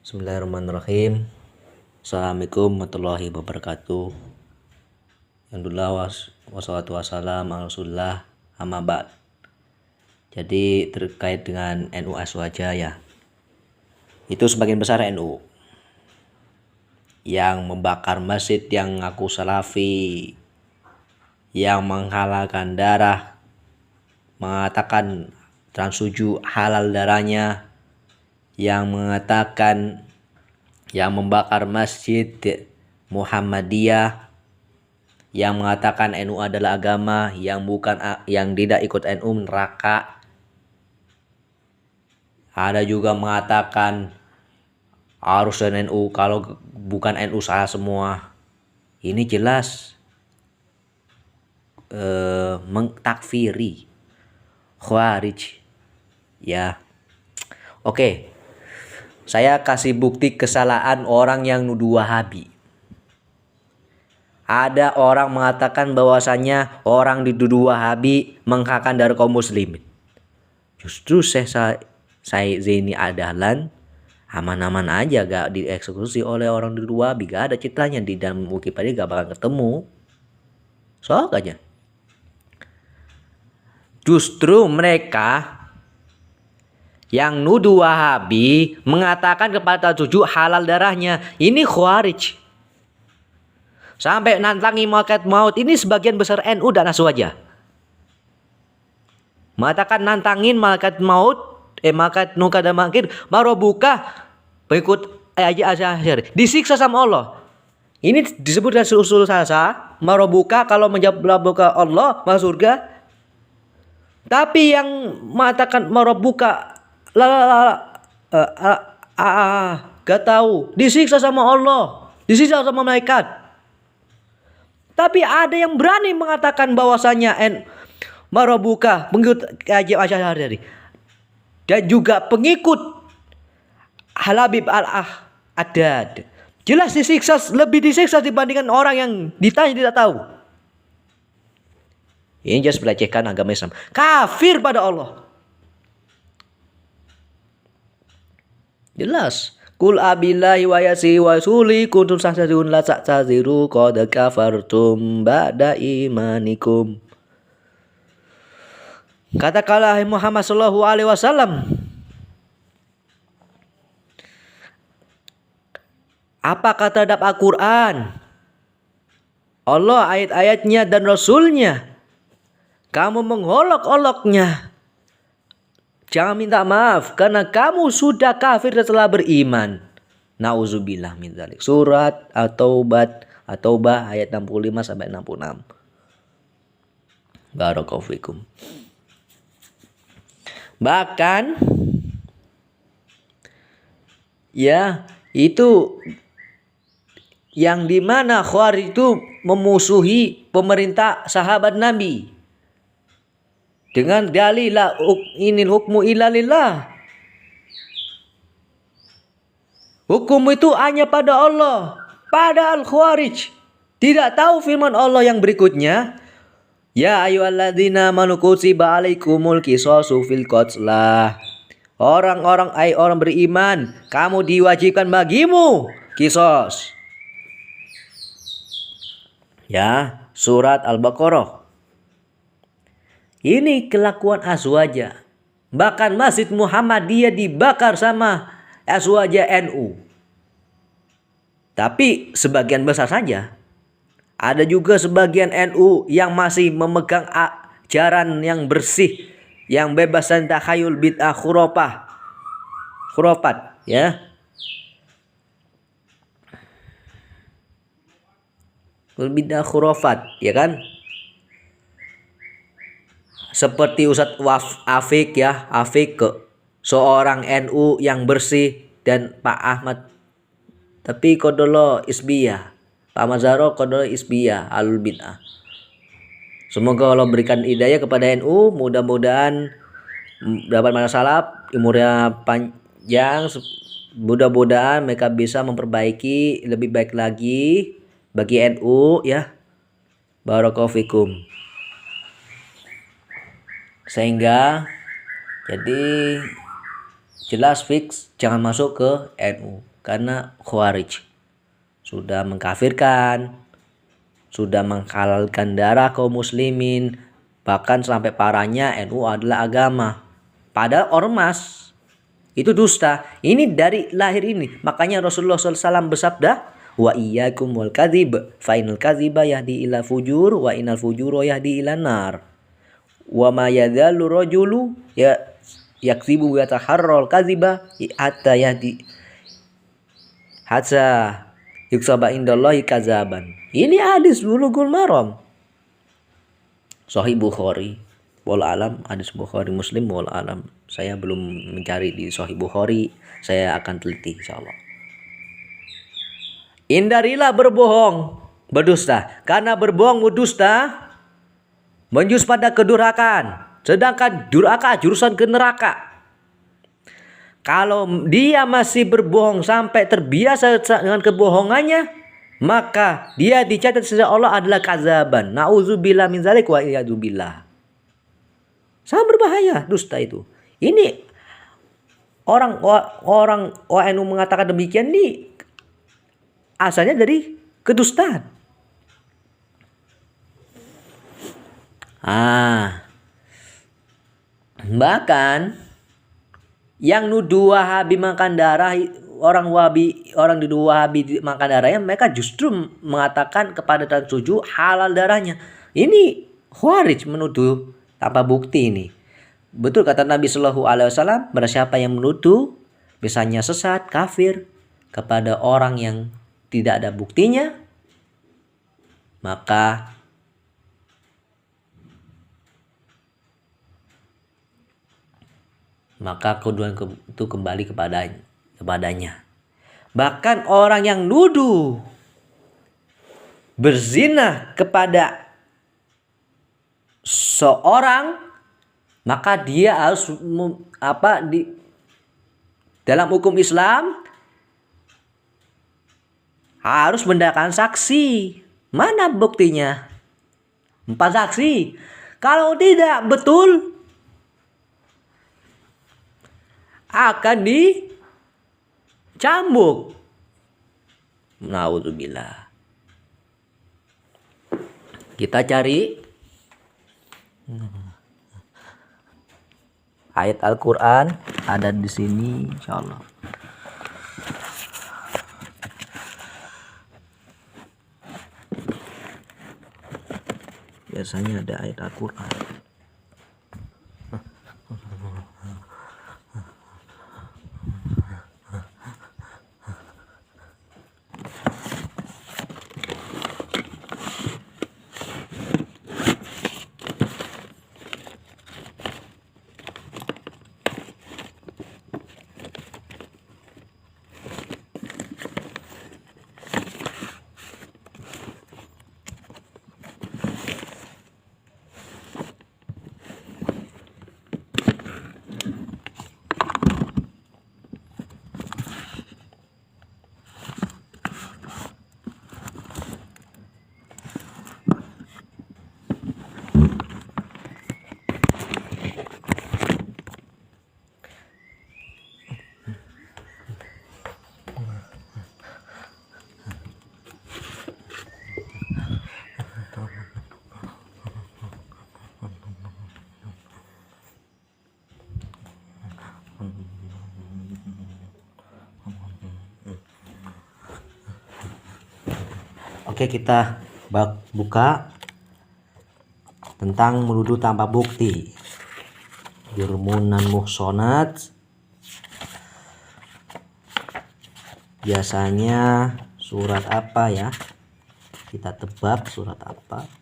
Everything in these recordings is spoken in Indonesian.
Bismillahirrahmanirrahim. Assalamualaikum warahmatullahi wabarakatuh. Alhamdulillah wassalatu wassalamu ala Rasulillah amma ba'd. Jadi terkait dengan NU Aswaja ya. Itu sebagian besar NU yang membakar masjid, yang ngaku salafi, yang menghalalkan darah, mengatakan transfusi halal darahnya, yang mengatakan yang membakar masjid Muhammadiyah, yang mengatakan NU adalah agama, yang tidak ikut NU neraka. Ada juga mengatakan harus dan NU, kalau bukan NU salah semua. Ini jelas mengtakfiri Khawarij ya. Oke. Saya kasih bukti kesalahan orang yang nuduh Wahabi. Ada orang mengatakan bahwasanya orang dituduh Wahabi menghakkan darah kaum muslimin. Justru saya Zaini Adahlan aman-aman aja, gak dieksekusi oleh orang dituduh Wahabi. Gak ada ceritanya di dalam Wikipedia, gak bakal ketemu. Sok aja. Justru mereka yang nuduh Wahabi mengatakan kepada tujuh halal darahnya, ini Khawarij. Sampai nantangi malaikat maut. Ini sebagian besar NU dan Aswaja. Mengatakan nantangin malaikat maut, malaikat nuka dan makir, marobuka, pengikut aja disiksa sama Allah. Ini disebut dengan usul salsa, marobuka kalau menjawab buka Allah masuk surga. Tapi yang mengatakan marobuka gak tahu, disiksa sama Allah, disiksa sama malaikat. Tapi ada yang berani mengatakan bahwasanya marobuka pengikut Ajib Asy'ari dan juga pengikut Halabib al-Haddad jelas disiksa, lebih disiksa dibandingkan orang yang ditanya tidak tahu. Ini jelas melecehkan agama Islam, kafir pada Allah. Jelas. Kul abillahi wa yasi wa suli kuntum sahsadun la ta'taziru qad kafartum ba'da imanikum. Katakanlah Muhammad sallallahu alaihi wasallam, apakah terhadap Al-Quran, Allah, ayat-ayatnya dan Rasulnya kamu mengolok-oloknya? Jangan minta maaf karena kamu sudah kafir setelah beriman. Nauzubillah min dzalik. Surat At-Taubah ayat 65 sampai 66. Barakallahu fikum. Bahkan ya, itu yang dimana Khawarij itu memusuhi pemerintah sahabat Nabi dengan dalil la inil hukmu illa lillah. Hukum itu hanya pada Allah. Padahal Khawarij tidak tahu firman Allah yang berikutnya, ya ayyuhalladzina amanu kutiba alaikumul qisasu fil qatlah. Orang beriman, kamu diwajibkan bagimu qisas. Ya, surat Al-Baqarah. Ini kelakuan Aswaja. Bahkan Masjid Muhammadiyah dibakar sama Aswaja NU. Tapi sebagian besar saja. Ada juga sebagian NU yang masih memegang ajaran yang bersih, yang bebas dari takhayul bid'ah khurafat ya. Bid'ah khurafat ya kan? Seperti Ustadz Afik ya, Afik seorang NU yang bersih, dan Pak Ahmad tapi kodolo isbiyah, Pak Ahmad Zahro kodolo isbiyah alul bid'ah. Semoga Allah berikan hidayah kepada NU, mudah-mudahan dapat masalah, umurnya panjang, mudah-mudahan mereka bisa memperbaiki lebih baik lagi bagi NU ya. Barakallahu fikum. Sehingga jadi jelas fix jangan masuk ke NU. karena Khawarij sudah mengkafirkan, sudah menghalalkan darah kaum muslimin, bahkan sampai parahnya NU adalah agama. Padahal ormas itu dusta. Ini dari lahir ini. Makanya Rasulullah SAW bersabda, wa iyyakum wal kadzib fa inal kadziba yahdi ila fujur wa inal fujura yahdi ila nar. Wa ma yadhallu rajulu ya yakzibu wa yataharral kadziba hatta yahdi hatta yuksaba indallahi kazaban. Ini hadis Bulughul Maram. Sahih Bukhari. Wal alam, hadis Bukhari Muslim wal alam. Saya belum mencari di Sahih Bukhari, saya akan teliti insyaallah. Hindarilah berbohong, berdusta. Karena berbohong berdusta menjurus pada kedurhakaan. Sedangkan durhaka jurusan ke neraka. Kalau dia masih berbohong sampai terbiasa dengan kebohongannya, maka dia dicatat sejak Allah adalah kazaban. Nauzubillah min zalik wa iyadzubillah. Sangat berbahaya dusta itu. Ini orang ONU mengatakan demikian nih asalnya dari kedustaan. Bahkan yang nuduh Wahabi makan darah, orang nuduh Wahabi makan darahnya, mereka justru mengatakan kepada dan setuju halal darahnya. Ini Khawarij menuduh tanpa bukti ini. Betul kata Nabi Shallallahu Alaihi Wasallam, barang siapa yang menuduh misalnya sesat, kafir kepada orang yang tidak ada buktinya, maka kedudukan itu kembali kepadanya. Bahkan orang yang nuduh berzina kepada seorang, maka dia harus dalam hukum Islam harus mendatangkan saksi. Mana buktinya? 4 saksi. Kalau tidak betul, akan dicambuk. Naudzubillah. Kita cari ayat Al-Quran ada di sini, insyaallah. Biasanya ada ayat Al-Quran. Oke, kita buka tentang menuduh tanpa bukti. Jurmunan muhsonat biasanya surat apa ya? Kita tebak surat apa.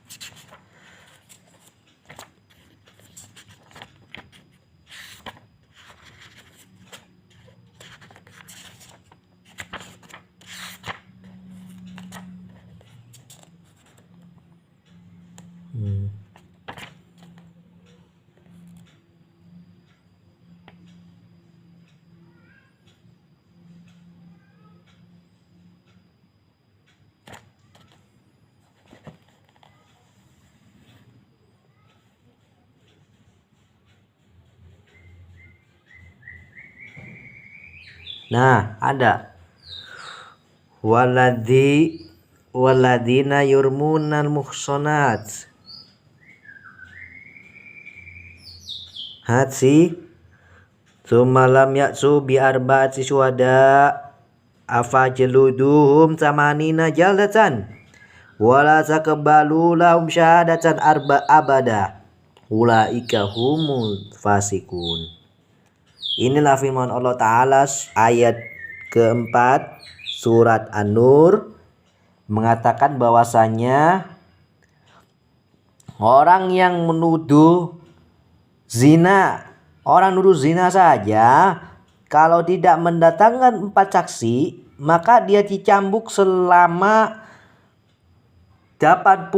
Nah, ada waladina yurmunal muhsanat. Hatsi Sumalam yaksu bi arba'ati syuhada afajeluduhum samanina jaldatan wala taqbalu lahum syahadatan abada ulaika humul fasikun. Inilah firman Allah Ta'ala ayat keempat surat An-Nur, mengatakan bahwasanya orang yang menuduh zina, orang nuduh zina saja, kalau tidak mendatangkan 4 saksi, maka dia dicambuk selama 80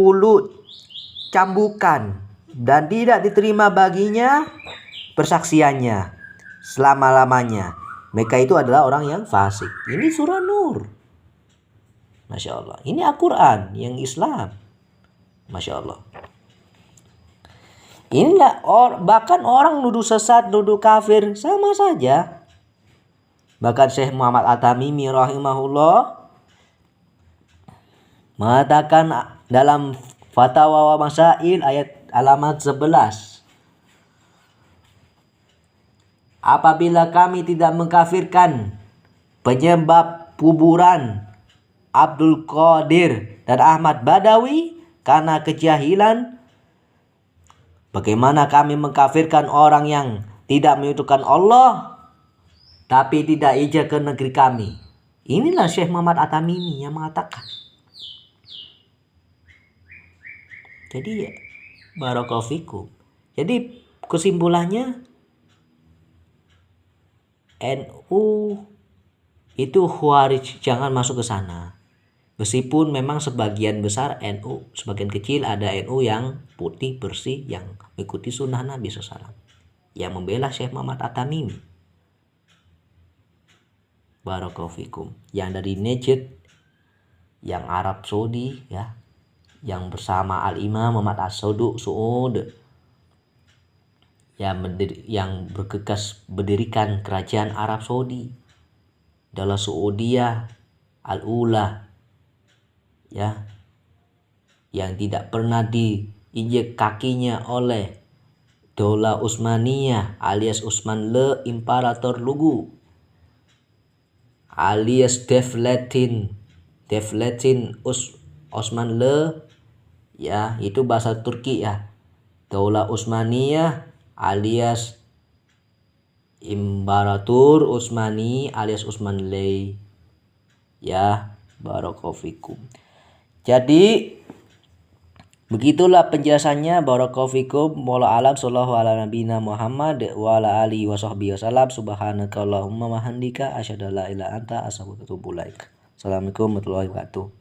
cambukan dan tidak diterima baginya persaksiannya selama-lamanya. Mereka itu adalah orang yang fasik. Ini surah Nur. Masya Allah. Ini Al-Quran yang Islam. Masya Allah. Inilah bahkan orang nuduh sesat, nuduh kafir sama saja. Bahkan Syekh Muhammad At-Tamimi rahimahullah mengatakan dalam Fatwa wa Masail ayat alamat 11, apabila kami tidak mengkafirkan penyembah kuburan Abdul Qadir dan Ahmad Badawi karena kejahilan, bagaimana kami mengkafirkan orang yang tidak menyekutukan Allah tapi tidak hijrah ke negeri kami? Inilah Syekh Muhammad At-Tamimi yang mengatakan. Jadi ya, barakallahu fikum. Jadi kesimpulannya, NU itu Khawarij, jangan masuk ke sana. Meskipun memang sebagian besar NU, sebagian kecil ada NU yang putih bersih, yang mengikuti sunnah Nabi SAW, yang membela Syekh Muhammad At-Tamimi. Barakallahu fikum. Yang dari Najd, yang Arab Saudi ya, yang bersama Al-Imam Muhammad As-Saud yang bergegas berdirikan kerajaan Arab Saudi, adalah Saudiyah Al-Ula ya, yang tidak pernah diinjek kakinya oleh Daulah Utsmaniyah alias Utsman le Imperator Lugu alias Devletin Osman le ya, itu bahasa Turki ya. Daulah Utsmaniyah alias Imperator Utsmani alias Utsman le ya. Barakallahu fikum. Jadi begitulah penjelasannya. Barakallahu fikum. Wallahu a'lam. Shallallahu ala nabiyina Muhammad wa ala alihi washabbihi wasallam. Subhanakallahumma wa hamdika asyhadu an la ilaha illa anta astaghfiruka wa atubu ilaik. Assalamualaikum warahmatullahi wabarakatuh.